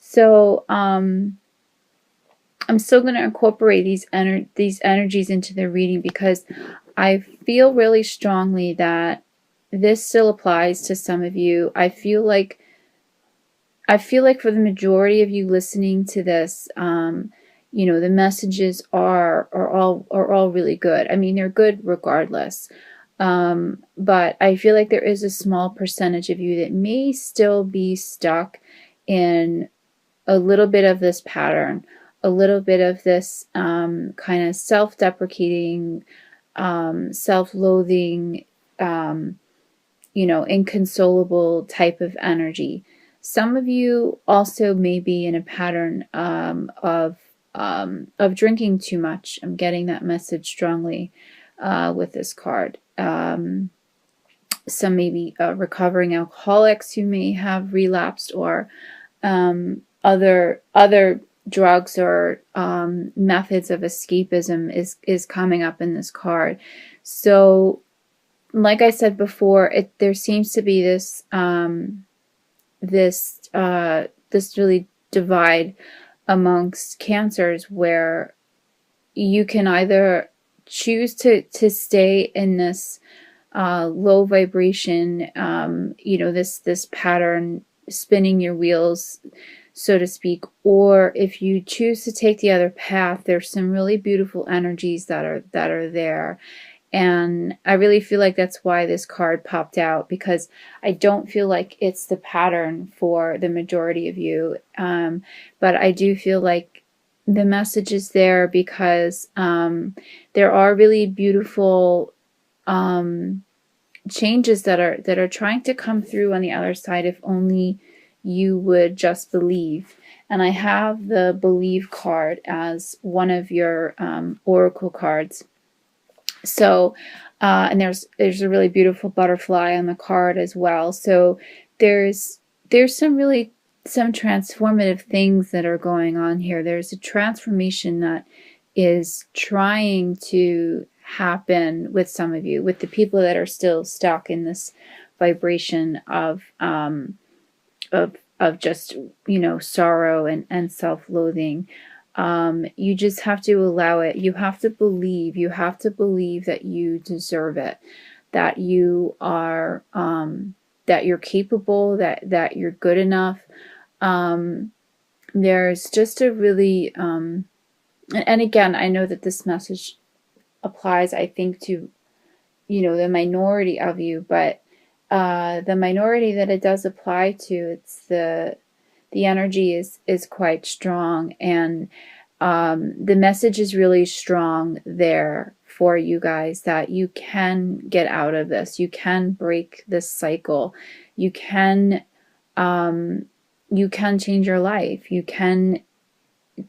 So I'm still going to incorporate these energies into the reading, because I feel really strongly that this still applies to some of you. I feel like for the majority of you listening to this, the messages are all really good. I mean, they're good regardless. But I feel like there is a small percentage of you that may still be stuck in a little bit of this pattern, a little bit of this kind of self-deprecating, self-loathing, inconsolable type of energy. Some of you also may be in a pattern of drinking too much. I'm getting that message strongly with this card. Some maybe recovering alcoholics who may have relapsed, or other drugs or methods of escapism is coming up in this card. So, like I said before, there seems to be this this really divide amongst cancers, where you can either choose to stay in this low vibration, this pattern, spinning your wheels, so to speak, or if you choose to take the other path, there's some really beautiful energies that are there. And I really feel like that's why this card popped out, because I don't feel like it's the pattern for the majority of you. But I do feel like the message is there, because there are really beautiful changes that are trying to come through on the other side, if only you would just believe. And I have the believe card as one of your oracle cards. So, and there's a really beautiful butterfly on the card as well. So there's some transformative things that are going on here. There's a transformation that is trying to happen with some of you, with the people that are still stuck in this vibration of just, sorrow and self-loathing. You just have to allow it. You have to believe. You have to believe that you deserve it, that you are, that you're capable, that you're good enough. There's just a really, and again, I know that this message applies, I think, to, the minority of you, but the minority that it does apply to, it's the energy is quite strong, and the message is really strong there for you guys, that you can get out of this. You can break this cycle. You can change your life. You can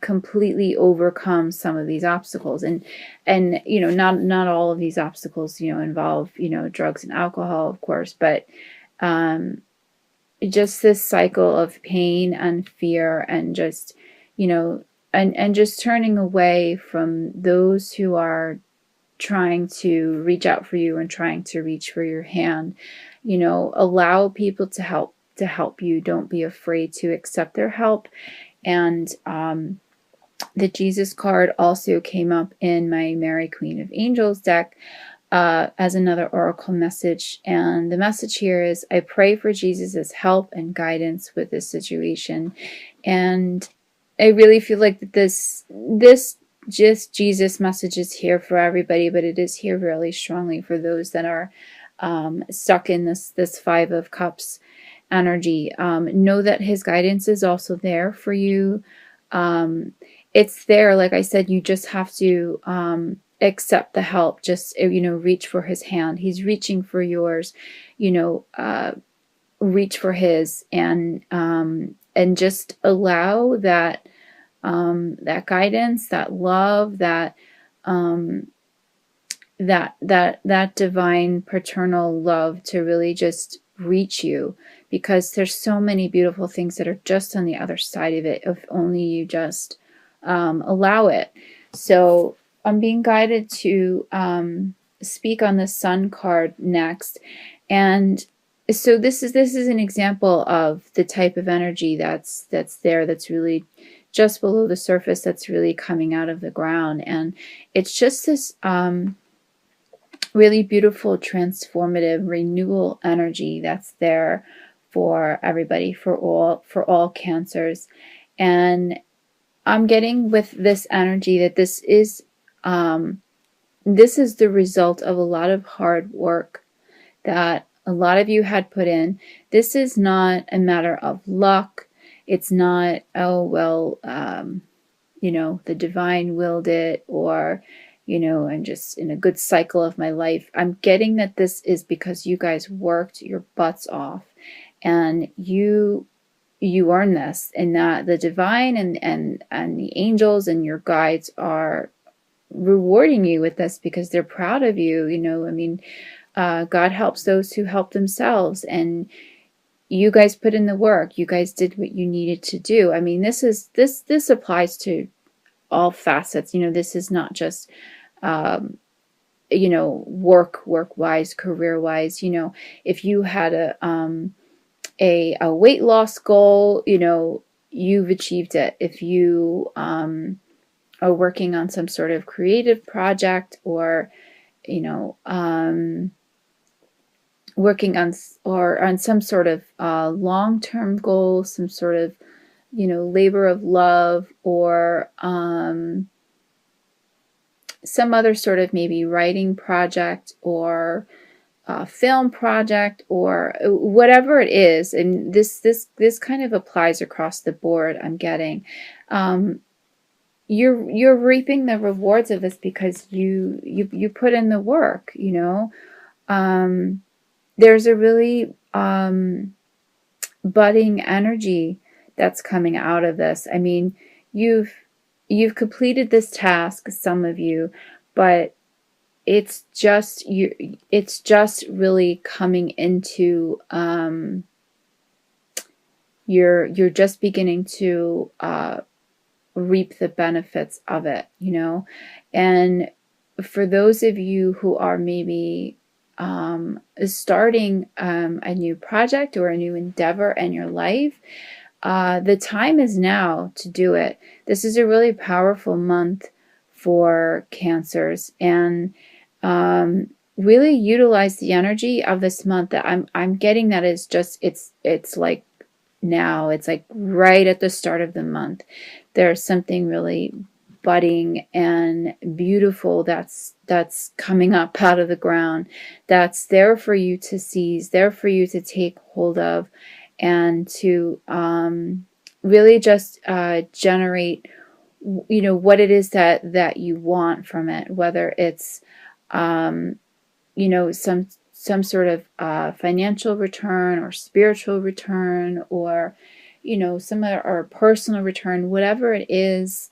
completely overcome some of these obstacles, and not all of these obstacles involve drugs and alcohol, of course, but just this cycle of pain and fear, and just and just turning away from those who are trying to reach out for you and trying to reach for your hand. Allow people to help you. Don't be afraid to accept their help. And the Jesus card also came up in my Mary Queen of Angels deck as another oracle message. And the message here is, I pray for Jesus's help and guidance with this situation. And I really feel like that this just Jesus message is here for everybody, but it is here really strongly for those that are stuck in this Five of Cups energy. Know that his guidance is also there for you. It's there, like I said, you just have to accept the help. Just reach for his hand. He's reaching for yours. Reach for his, and just allow that that guidance, that love, that divine paternal love to really just reach you, because there's so many beautiful things that are just on the other side of it, if only you just allow it. So I'm being guided to speak on the Sun card next, and so this is an example of the type of energy that's there, that's really just below the surface, that's really coming out of the ground. And it's just this really beautiful, transformative renewal energy that's there for everybody, for all cancers. And I'm getting with this energy that this is the result of a lot of hard work that a lot of you had put in. This is not a matter of luck. It's not, oh, well, the divine willed it, or, I'm just in a good cycle of my life. I'm getting that this is because you guys worked your butts off, and you earn this, and that the divine and the angels and your guides are rewarding you with this because they're proud of you. God helps those who help themselves, and you guys put in the work. You guys did what you needed to do. I mean, this applies to all facets. This is not just work wise, career wise. If you had a weight loss goal, you've achieved it. If you are working on some sort of creative project, or working on some sort of long-term goal, some sort of labor of love, or some other sort of maybe writing project, or film project, or whatever it is. And this kind of applies across the board, I'm getting. You're reaping the rewards of this because you put in the work. There's a really budding energy that's coming out of this. I mean, you've completed this task, some of you, but it's just really coming into you're just beginning to reap the benefits of it. And for those of you who are maybe starting a new project or a new endeavor in your life, the time is now to do it. This is a really powerful month for Cancers, and really utilize the energy of this month. That I'm getting that is just it's like now, it's like right at the start of the month. There's something really budding and beautiful that's coming up out of the ground, that's there for you to seize, there for you to take hold of, and to really just generate what it is that you want from it, whether it's some sort of financial return, or spiritual return, or some other, or personal return. Whatever it is,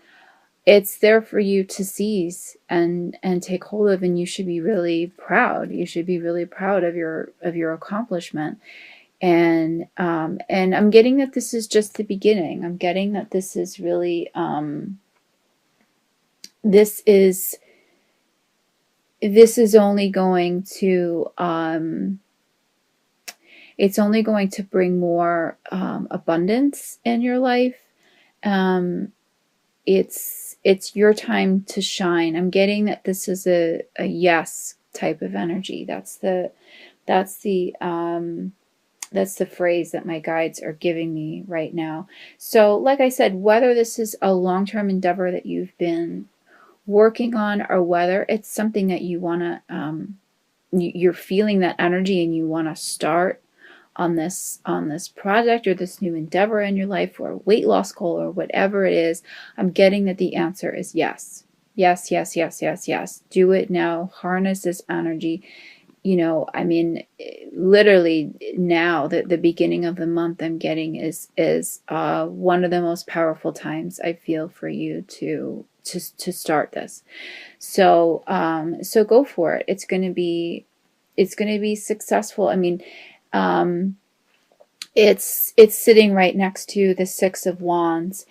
it's there for you to seize and take hold of, and you should be really proud. You should be really proud of your accomplishment. And I'm getting that this is just the beginning. I'm getting that this is really this is only going to it's only going to bring more abundance in your life. It's your time to shine. I'm getting that this is a yes type of energy. That's the phrase that my guides are giving me right now. So like I said, whether this is a long-term endeavor that you've been working on, or whether it's something that you want to you're feeling that energy and you want to start on this project, or this new endeavor in your life, or a weight loss goal, or whatever it is, I'm getting that the answer is yes. Yes, yes, yes, yes, yes. Do it now. Harness this energy. I mean, literally now, the beginning of the month, I'm getting is one of the most powerful times I feel for you to start this. So go for it. It's going to be successful. I mean, it's sitting right next to the Six of Wands,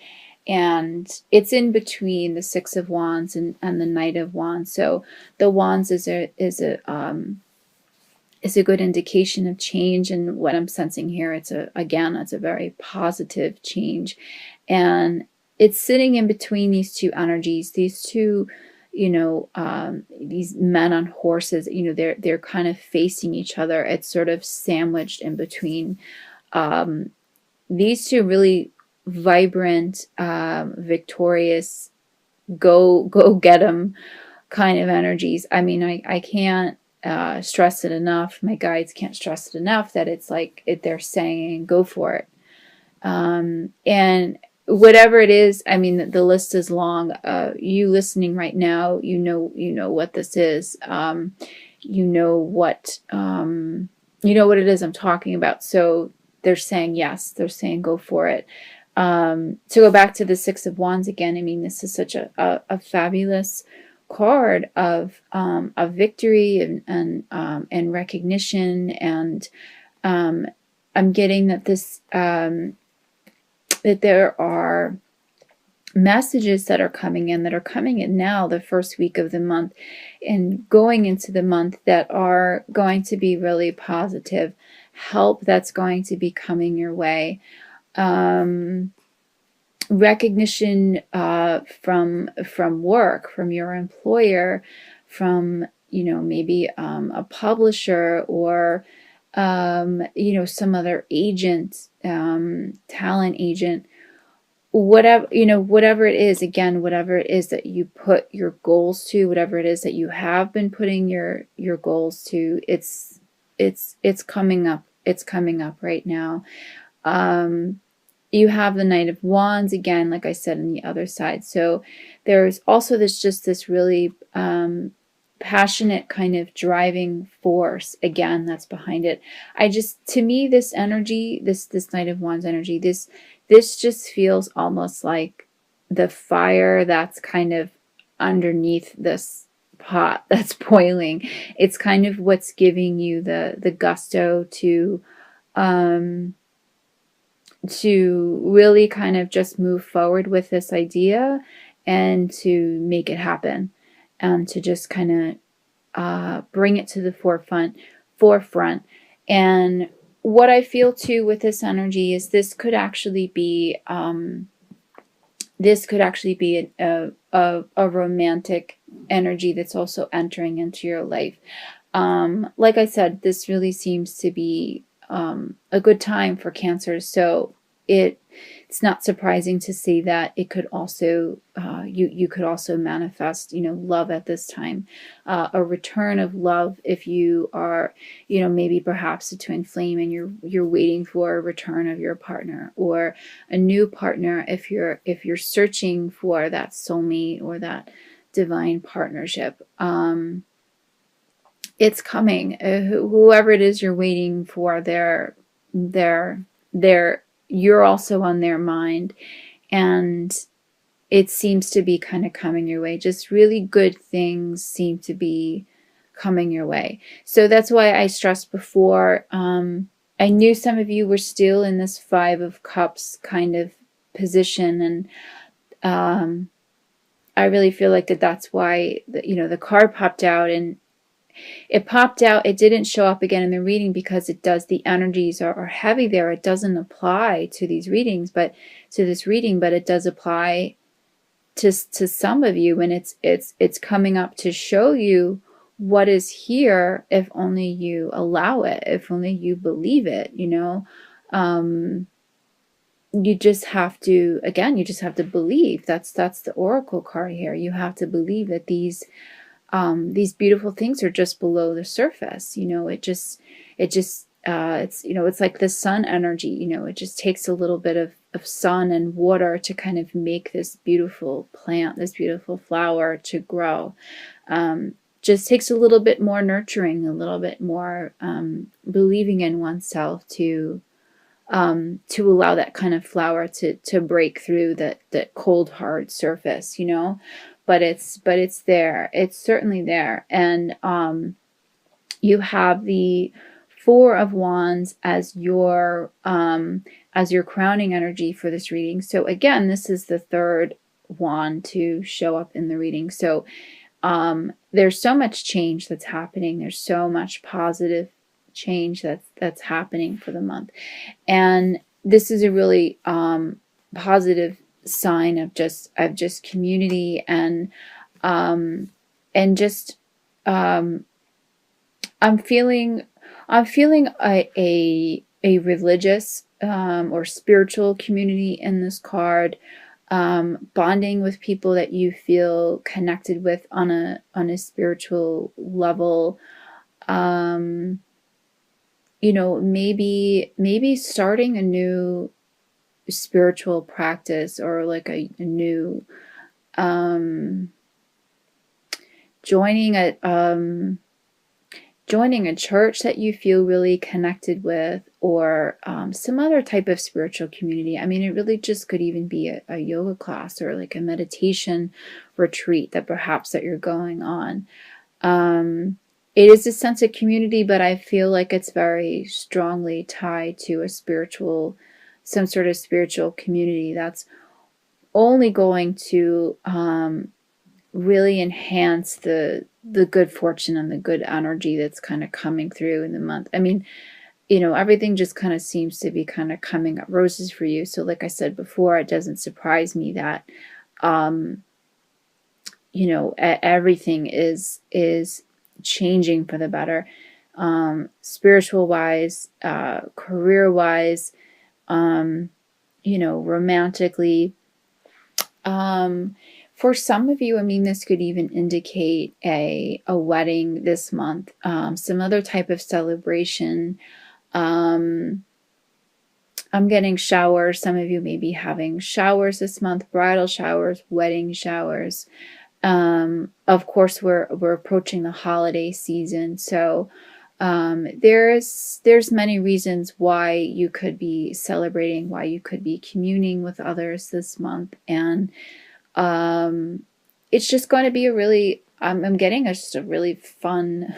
and it's in between the Six of Wands and the Knight of Wands. So the Wands is a is a good indication of change. And what I'm sensing here, it's a very positive change. And it's sitting in between these two energies, these two, these men on horses, they're kind of facing each other. It's sort of sandwiched in between these two really vibrant, victorious, go get them kind of energies. I mean, I can't stress it enough. My guides can't stress it enough that it's like they're saying, go for it. And whatever it is, I mean, the list is long. You listening right now, you know what this is. You know what it is I'm talking about. So they're saying yes. They're saying go for it. To go back to the Six of Wands again, I mean, this is such a fabulous card of victory and recognition. And I'm getting that this that there are messages that are coming in now, the first week of the month and going into the month, that are going to be really positive help that's going to be coming your way. Recognition from work, from your employer, from maybe a publisher, or some other agent, talent agent, whatever it is. Again, whatever it is that you put your goals to, whatever it is that you have been putting your goals to, it's coming up. It's coming up right now. You have the Knight of Wands again, like I said, on the other side. So there's also this really passionate kind of driving force again that's behind it. To me, this energy, this Knight of Wands energy, this just feels almost like the fire that's kind of underneath this pot that's boiling. It's kind of what's giving you the gusto to really kind of just move forward with this idea and to make it happen, and to just kind of bring it to the forefront. And what I feel too with this energy is this could actually be a romantic energy that's also entering into your life. Like I said, this really seems to be a good time for Cancer. So it's not surprising to see that it could also you could also manifest love at this time, a return of love if you are maybe perhaps a twin flame and you're waiting for a return of your partner, or a new partner if you're searching for that soulmate or that divine partnership. It's coming. Whoever it is you're waiting for, you're also on their mind, and it seems to be kind of coming your way. Just really good things seem to be coming your way. So that's why I stressed before. I knew some of you were still in this Five of Cups kind of position, and I really feel like that's why the card popped out, and it popped out. It didn't show up again in the reading because the energies are heavy there. It doesn't apply to these readings, but to this reading, but it does apply to some of you, and it's coming up to show you what is here if only you allow it, if only you believe it. You just have to, again, believe. That's the Oracle card here. You have to believe that these beautiful things are just below the surface. It's like the sun energy. It just takes a little bit of sun and water to kind of make this beautiful plant, this beautiful flower to grow. Just takes a little bit more nurturing, a little bit more believing in oneself to allow that kind of flower to break through that cold, hard surface, but it's there. It's certainly there. And you have the Four of Wands as your crowning energy for this reading. So again, this is the third wand to show up in the reading. So there's so much change that's happening. There's so much positive change that's happening for the month. And this is a really positive sign of just community and just I'm feeling a religious or spiritual community in this card, bonding with people that you feel connected with on a spiritual level. Maybe starting a new spiritual practice, or like a new joining a church that you feel really connected with, or some other type of spiritual community. I mean, it really just could even be a yoga class or like a meditation retreat that perhaps that you're going on. It is a sense of community, but I feel like it's very strongly tied to some sort of spiritual community that's only going to really enhance the good fortune and the good energy that's kind of coming through in the month. I mean, everything just kind of seems to be kind of coming up roses for you. So like I said before, it doesn't surprise me that everything is changing for the better, spiritual wise, career wise, romantically. For some of you, I mean, this could even indicate a wedding this month, some other type of celebration. I'm getting showers. Some of you may be having showers this month, bridal showers, wedding showers. Of course, we're approaching the holiday season, so there's many reasons why you could be celebrating, why you could be communing with others this month, and it's just going to be I'm getting just a really fun,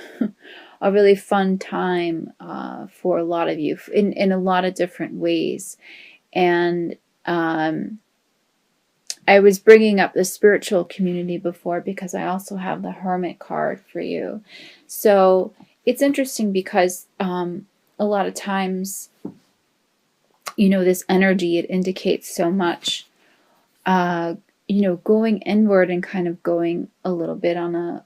a really fun time for a lot of you in a lot of different ways, and I was bringing up the spiritual community before because I also have the Hermit card for you. So it's interesting because a lot of times, this energy, it indicates so much, going inward and kind of going a little bit on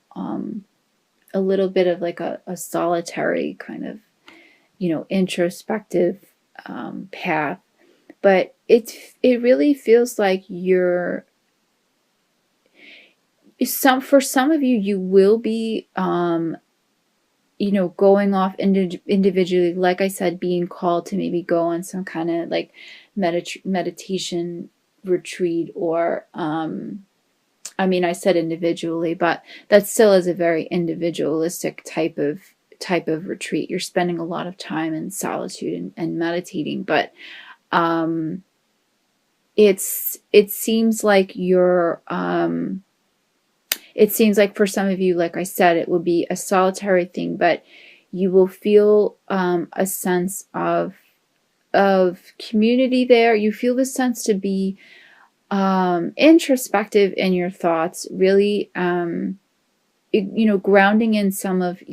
a little bit of like a solitary kind of, introspective path. But it really feels like for some of you, you will be, going off individually, like I said, being called to maybe go on some kind of like meditation retreat, or, I said individually, but that still is a very individualistic type of retreat. You're spending a lot of time in solitude and meditating, but it seems like it seems like for some of you, like I said, it will be a solitary thing, but you will feel a sense of community there. You feel the sense to be introspective in your thoughts, really grounding in some of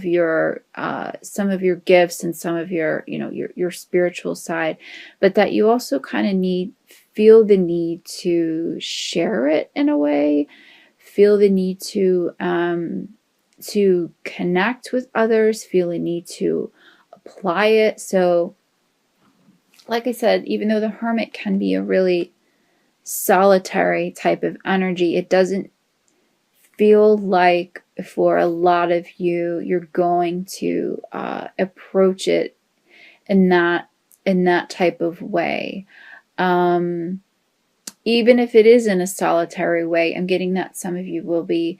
your gifts and some of your your spiritual side, but that you also kind of feel the need to share it in a way, feel the need to connect with others, feel the need to apply it. So like I said, even though the Hermit can be a really solitary type of energy, it doesn't feel like for a lot of you, you're going to approach it in that type of way. Even if it is in a solitary way, I'm getting that some of you will be,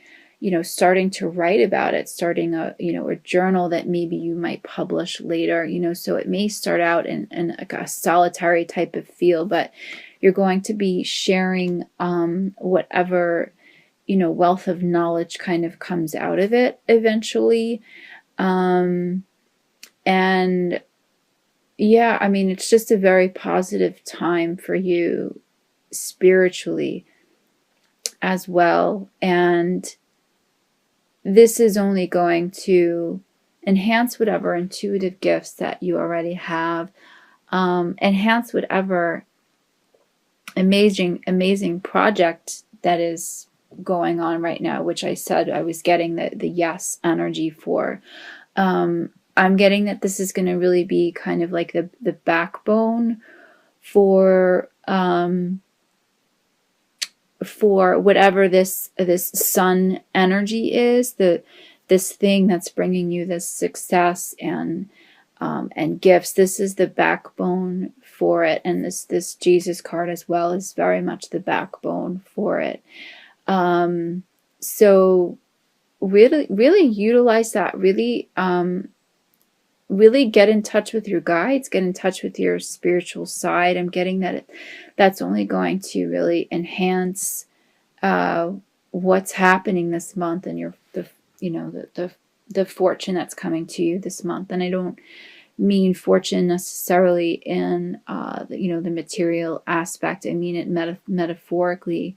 starting to write about it, starting a journal that maybe you might publish later, so it may start out in like a solitary type of feel, but you're going to be sharing whatever, wealth of knowledge kind of comes out of it eventually. And yeah, it's just a very positive time for you spiritually as well. And this is only going to enhance whatever intuitive gifts that you already have. Enhance whatever amazing project that is going on right now, which I said I was getting the yes energy for. I'm getting that this is going to really be kind of like the backbone for whatever this sun energy is, this thing that's bringing you this success and gifts. This is the backbone for it, and this Jesus card as well is very much the backbone for it. So really utilize that. Really get in touch with your guides, get in touch with your spiritual side. I'm getting that that's only going to really enhance what's happening this month and the fortune that's coming to you this month. And I don't mean fortune necessarily in the material aspect. I mean it metaphorically.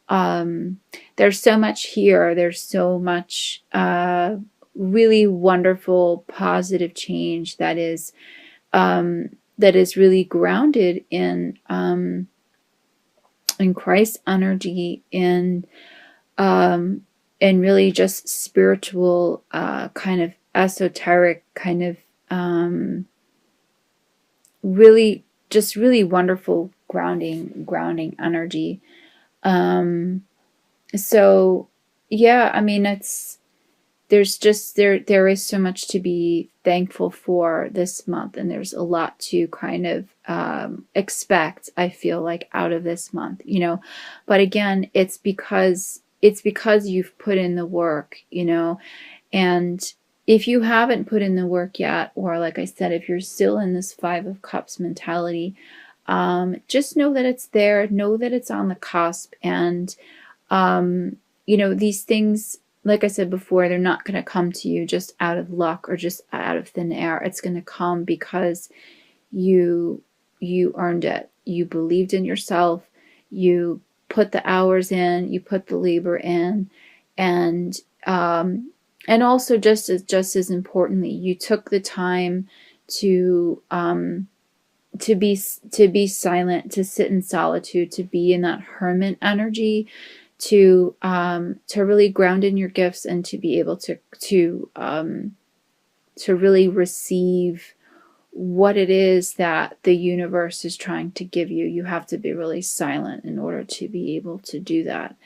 There's so much here. There's so much really wonderful, positive change that is really grounded in Christ's energy, in really just spiritual, kind of esoteric, kind of really wonderful grounding energy. So yeah, I mean, there is so much to be thankful for this month, and there's a lot to kind of expect, I feel like, out of this month, but again, it's because you've put in the work, and if you haven't put in the work yet, or like I said, if you're still in this 5 of Cups mentality, just know that it's there, know that it's on the cusp, and these things, like I said before, they're not going to come to you just out of luck or just out of thin air. It's going to come because you earned it. You believed in yourself. You put the hours in. You put the labor in, and also just as importantly, you took the time to be silent, to sit in solitude, to be in that hermit energy, to really ground in your gifts, and to be able to really receive what it is that the universe is trying to give you. You have to be really silent in order to be able to do that.